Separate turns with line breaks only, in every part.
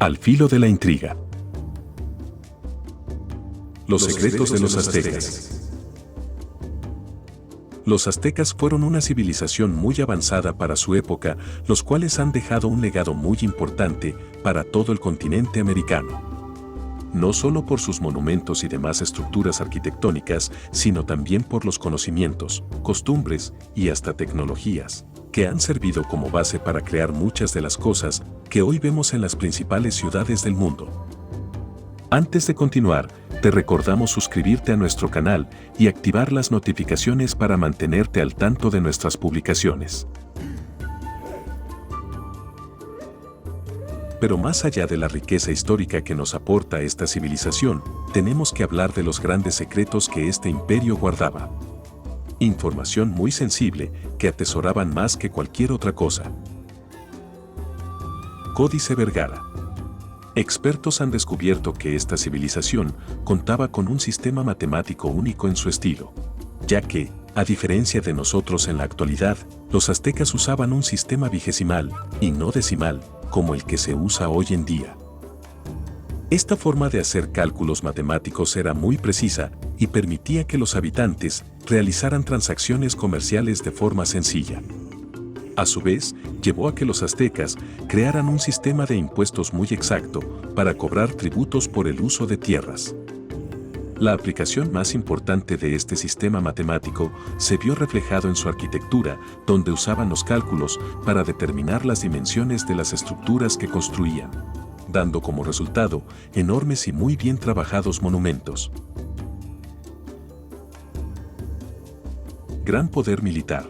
Al filo de la intriga. Los secretos de los aztecas. Los aztecas fueron una civilización muy avanzada para su época, los cuales han dejado un legado muy importante para todo el continente americano. No solo por sus monumentos y demás estructuras arquitectónicas, sino también por los conocimientos, costumbres y hasta tecnologías, que han servido como base para crear muchas de las cosas que hoy vemos en las principales ciudades del mundo. Antes de continuar, te recordamos suscribirte a nuestro canal y activar las notificaciones para mantenerte al tanto de nuestras publicaciones. Pero más allá de la riqueza histórica que nos aporta esta civilización, tenemos que hablar de los grandes secretos que este imperio guardaba. Información muy sensible que atesoraban más que cualquier otra cosa. Códice Vergara. Expertos han descubierto que esta civilización contaba con un sistema matemático único en su estilo, ya que, a diferencia de nosotros en la actualidad, los aztecas usaban un sistema vigesimal, y no decimal, como el que se usa hoy en día. Esta forma de hacer cálculos matemáticos era muy precisa y permitía que los habitantes realizaran transacciones comerciales de forma sencilla. A su vez, llevó a que los aztecas crearan un sistema de impuestos muy exacto para cobrar tributos por el uso de tierras. La aplicación más importante de este sistema matemático se vio reflejado en su arquitectura, donde usaban los cálculos para determinar las dimensiones de las estructuras que construían, dando como resultado enormes y muy bien trabajados monumentos. Gran poder militar.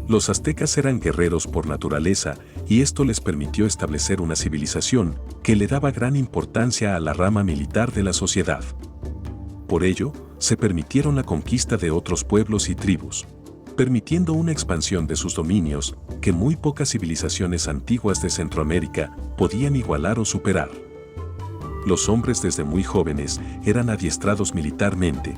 Los aztecas eran guerreros por naturaleza y esto les permitió establecer una civilización que le daba gran importancia a la rama militar de la sociedad. Por ello, se permitieron la conquista de otros pueblos y tribus, permitiendo una expansión de sus dominios que muy pocas civilizaciones antiguas de Centroamérica podían igualar o superar. Los hombres desde muy jóvenes eran adiestrados militarmente,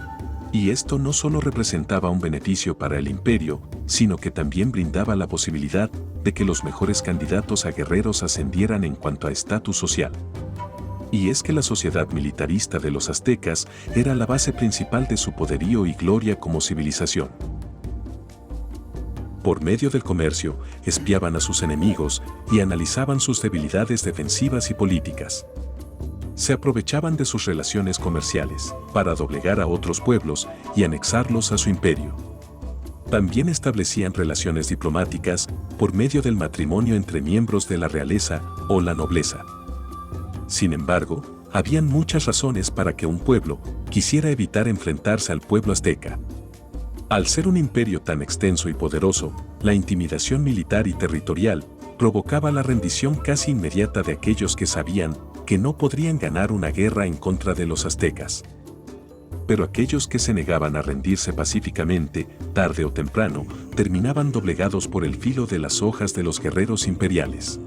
y esto no solo representaba un beneficio para el imperio, sino que también brindaba la posibilidad de que los mejores candidatos a guerreros ascendieran en cuanto a estatus social. Y es que la sociedad militarista de los aztecas era la base principal de su poderío y gloria como civilización. Por medio del comercio, espiaban a sus enemigos y analizaban sus debilidades defensivas y políticas. Se aprovechaban de sus relaciones comerciales para doblegar a otros pueblos y anexarlos a su imperio. También establecían relaciones diplomáticas por medio del matrimonio entre miembros de la realeza o la nobleza. Sin embargo, habían muchas razones para que un pueblo quisiera evitar enfrentarse al pueblo azteca. Al ser un imperio tan extenso y poderoso, la intimidación militar y territorial provocaba la rendición casi inmediata de aquellos que sabían que no podrían ganar una guerra en contra de los aztecas. Pero aquellos que se negaban a rendirse pacíficamente, tarde o temprano, terminaban doblegados por el filo de las hojas de los guerreros imperiales.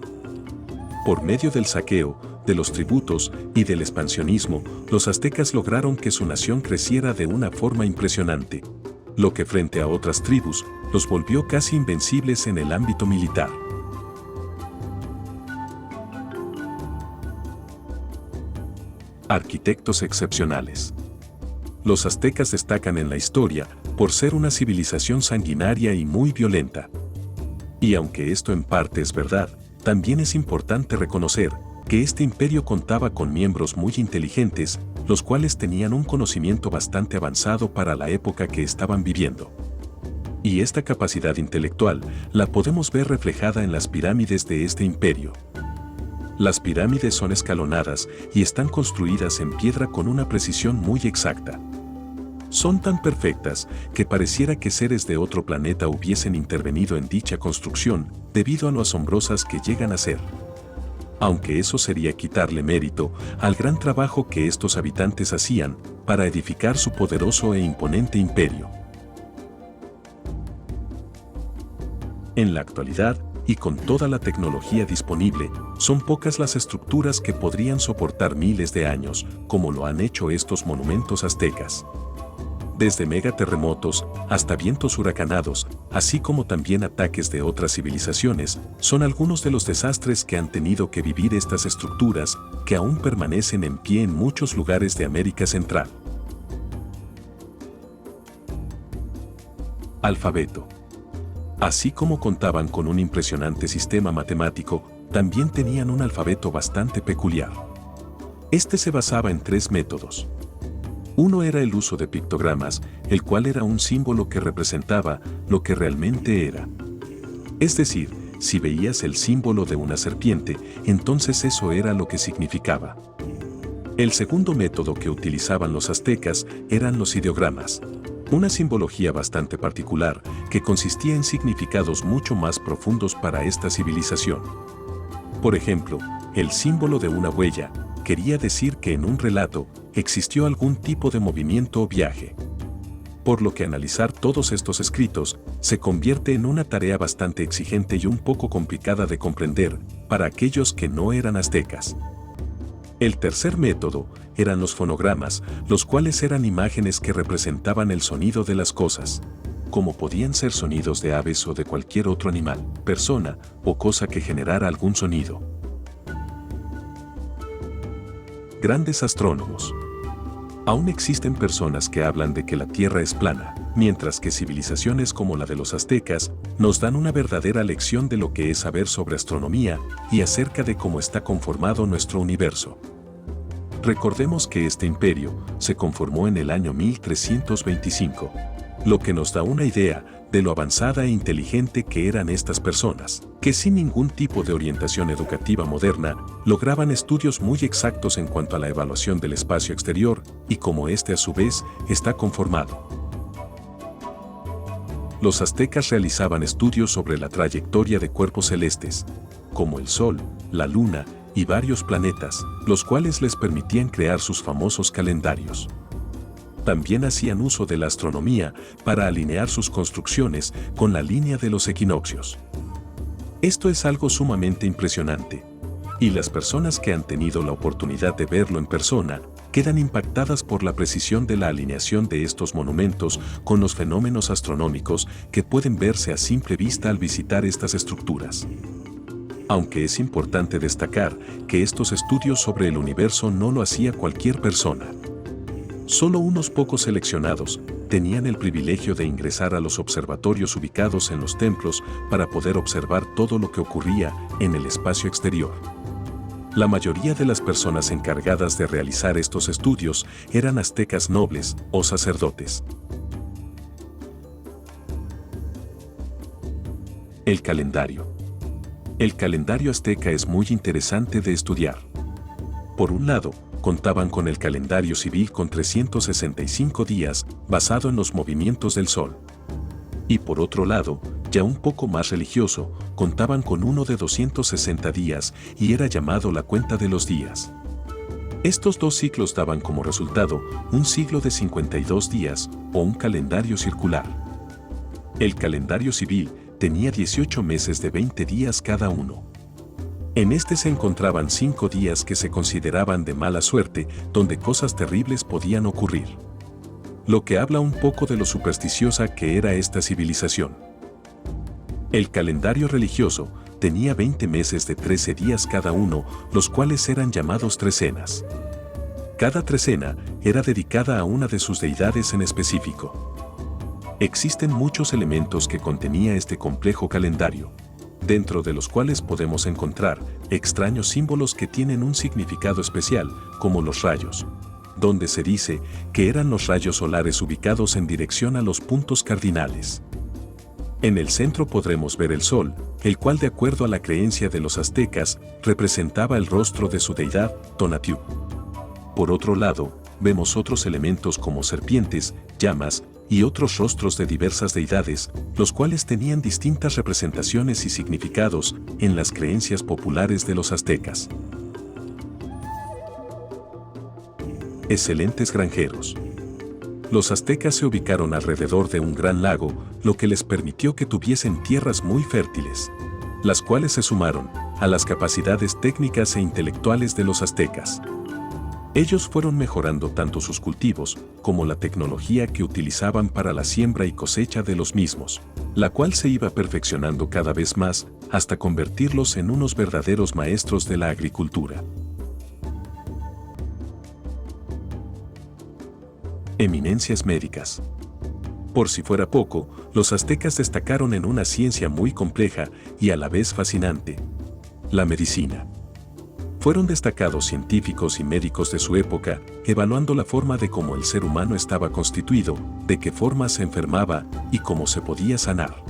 Por medio del saqueo, de los tributos y del expansionismo, los aztecas lograron que su nación creciera de una forma impresionante, lo que frente a otras tribus, los volvió casi invencibles en el ámbito militar. Arquitectos excepcionales. Los aztecas destacan en la historia por ser una civilización sanguinaria y muy violenta. Y aunque esto en parte es verdad, también es importante reconocer que este imperio contaba con miembros muy inteligentes, los cuales tenían un conocimiento bastante avanzado para la época que estaban viviendo. Y esta capacidad intelectual la podemos ver reflejada en las pirámides de este imperio. Las pirámides son escalonadas y están construidas en piedra con una precisión muy exacta. Son tan perfectas que pareciera que seres de otro planeta hubiesen intervenido en dicha construcción debido a lo asombrosas que llegan a ser. Aunque eso sería quitarle mérito al gran trabajo que estos habitantes hacían para edificar su poderoso e imponente imperio. En la actualidad, y con toda la tecnología disponible, son pocas las estructuras que podrían soportar miles de años, como lo han hecho estos monumentos aztecas. desde megaterremotos hasta vientos huracanados, así como también ataques de otras civilizaciones, son algunos de los desastres que han tenido que vivir estas estructuras que aún permanecen en pie en muchos lugares de América Central. Alfabeto. Así como contaban con un impresionante sistema matemático, también tenían un alfabeto bastante peculiar. Este se basaba en 3 métodos. Uno era el uso de pictogramas, el cual era un símbolo que representaba lo que realmente era. Es decir, si veías el símbolo de una serpiente, entonces eso era lo que significaba. El segundo método que utilizaban los aztecas eran los ideogramas, una simbología bastante particular que consistía en significados mucho más profundos para esta civilización. Por ejemplo, el símbolo de una huella quería decir que en un relato existió algún tipo de movimiento o viaje. Por lo que analizar todos estos escritos se convierte en una tarea bastante exigente y un poco complicada de comprender para aquellos que no eran aztecas. El tercer método eran los fonogramas, los cuales eran imágenes que representaban el sonido de las cosas, como podían ser sonidos de aves o de cualquier otro animal, persona o cosa que generara algún sonido. Grandes astrónomos. Aún existen personas que hablan de que la Tierra es plana, mientras que civilizaciones como la de los aztecas nos dan una verdadera lección de lo que es saber sobre astronomía y acerca de cómo está conformado nuestro universo. Recordemos que este imperio se conformó en el año 1325, lo que nos da una idea de lo avanzada e inteligente que eran estas personas, que sin ningún tipo de orientación educativa moderna, lograban estudios muy exactos en cuanto a la evaluación del espacio exterior y cómo éste a su vez está conformado. Los aztecas realizaban estudios sobre la trayectoria de cuerpos celestes, como el Sol, la Luna y varios planetas, los cuales les permitían crear sus famosos calendarios. También hacían uso de la astronomía para alinear sus construcciones con la línea de los equinoccios. Esto es algo sumamente impresionante, y las personas que han tenido la oportunidad de verlo en persona quedan impactadas por la precisión de la alineación de estos monumentos con los fenómenos astronómicos que pueden verse a simple vista al visitar estas estructuras. Aunque es importante destacar que estos estudios sobre el universo no lo hacía cualquier persona. Solo unos pocos seleccionados tenían el privilegio de ingresar a los observatorios ubicados en los templos para poder observar todo lo que ocurría en el espacio exterior. La mayoría de las personas encargadas de realizar estos estudios eran aztecas nobles o sacerdotes. El calendario. El calendario azteca es muy interesante de estudiar. Por un lado, contaban con el calendario civil con 365 días basado en los movimientos del Sol. Y por otro lado, ya un poco más religioso, contaban con uno de 260 días y era llamado la cuenta de los días. Estos dos ciclos daban como resultado un siglo de 52 días o un calendario circular. El calendario civil tenía 18 meses de 20 días cada uno. En este se encontraban 5 días que se consideraban de mala suerte, donde cosas terribles podían ocurrir. Lo que habla un poco de lo supersticiosa que era esta civilización. El calendario religioso tenía 20 meses de 13 días cada uno, los cuales eran llamados trecenas. Cada trecena era dedicada a una de sus deidades en específico. Existen muchos elementos que contenía este complejo calendario, dentro de los cuales podemos encontrar extraños símbolos que tienen un significado especial, como los rayos, donde se dice que eran los rayos solares ubicados en dirección a los puntos cardinales. En el centro podremos ver el sol, el cual de acuerdo a la creencia de los aztecas, representaba el rostro de su deidad, Tonatiuh. Por otro lado, vemos otros elementos como serpientes, llamas, y otros rostros de diversas deidades, los cuales tenían distintas representaciones y significados en las creencias populares de los aztecas. Excelentes granjeros. Los aztecas se ubicaron alrededor de un gran lago, lo que les permitió que tuviesen tierras muy fértiles, las cuales se sumaron a las capacidades técnicas e intelectuales de los aztecas. Ellos fueron mejorando tanto sus cultivos como la tecnología que utilizaban para la siembra y cosecha de los mismos, la cual se iba perfeccionando cada vez más hasta convertirlos en unos verdaderos maestros de la agricultura. Eminencias médicas. Por si fuera poco, los aztecas destacaron en una ciencia muy compleja y a la vez fascinante: la medicina. Fueron destacados científicos y médicos de su época, evaluando la forma de cómo el ser humano estaba constituido, de qué forma se enfermaba y cómo se podía sanar.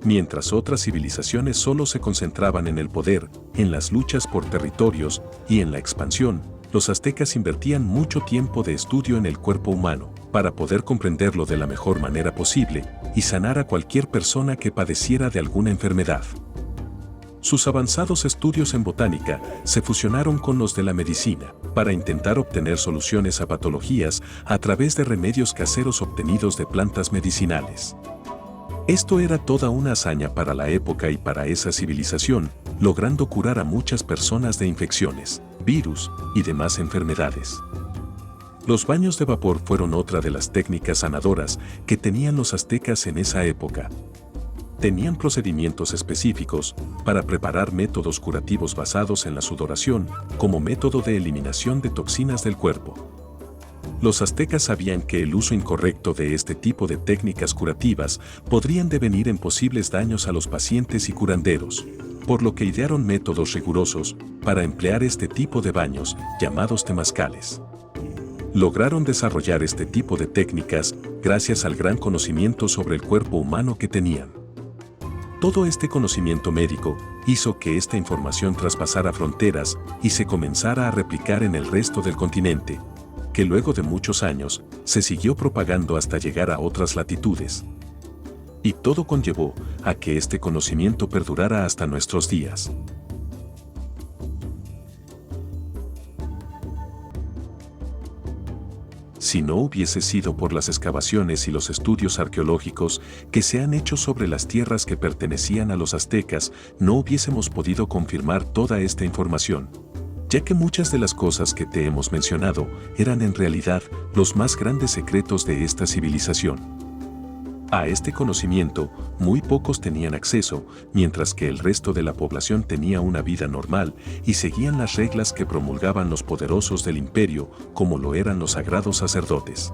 Mientras otras civilizaciones solo se concentraban en el poder, en las luchas por territorios y en la expansión, los aztecas invertían mucho tiempo de estudio en el cuerpo humano, para poder comprenderlo de la mejor manera posible y sanar a cualquier persona que padeciera de alguna enfermedad. Sus avanzados estudios en botánica se fusionaron con los de la medicina para intentar obtener soluciones a patologías a través de remedios caseros obtenidos de plantas medicinales. Esto era toda una hazaña para la época y para esa civilización, logrando curar a muchas personas de infecciones, virus y demás enfermedades. Los baños de vapor fueron otra de las técnicas sanadoras que tenían los aztecas en esa época. Tenían procedimientos específicos para preparar métodos curativos basados en la sudoración como método de eliminación de toxinas del cuerpo. Los aztecas sabían que el uso incorrecto de este tipo de técnicas curativas podrían devenir en posibles daños a los pacientes y curanderos, por lo que idearon métodos rigurosos para emplear este tipo de baños, llamados temazcales. Lograron desarrollar este tipo de técnicas gracias al gran conocimiento sobre el cuerpo humano que tenían. Todo este conocimiento médico hizo que esta información traspasara fronteras y se comenzara a replicar en el resto del continente, que luego de muchos años se siguió propagando hasta llegar a otras latitudes. Y todo conllevó a que este conocimiento perdurara hasta nuestros días. Si no hubiese sido por las excavaciones y los estudios arqueológicos que se han hecho sobre las tierras que pertenecían a los aztecas, no hubiésemos podido confirmar toda esta información, ya que muchas de las cosas que te hemos mencionado eran en realidad los más grandes secretos de esta civilización. A este conocimiento, muy pocos tenían acceso, mientras que el resto de la población tenía una vida normal y seguían las reglas que promulgaban los poderosos del imperio, como lo eran los sagrados sacerdotes.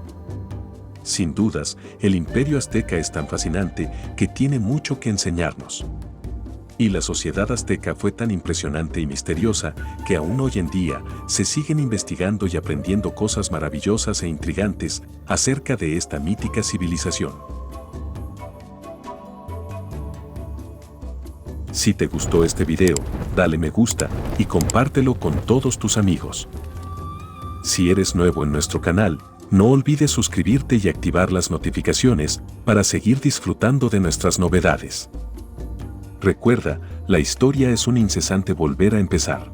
Sin dudas, el imperio azteca es tan fascinante que tiene mucho que enseñarnos. Y la sociedad azteca fue tan impresionante y misteriosa que aún hoy en día se siguen investigando y aprendiendo cosas maravillosas e intrigantes acerca de esta mítica civilización. Si te gustó este video, dale me gusta y compártelo con todos tus amigos. Si eres nuevo en nuestro canal, no olvides suscribirte y activar las notificaciones para seguir disfrutando de nuestras novedades. Recuerda, la historia es un incesante volver a empezar.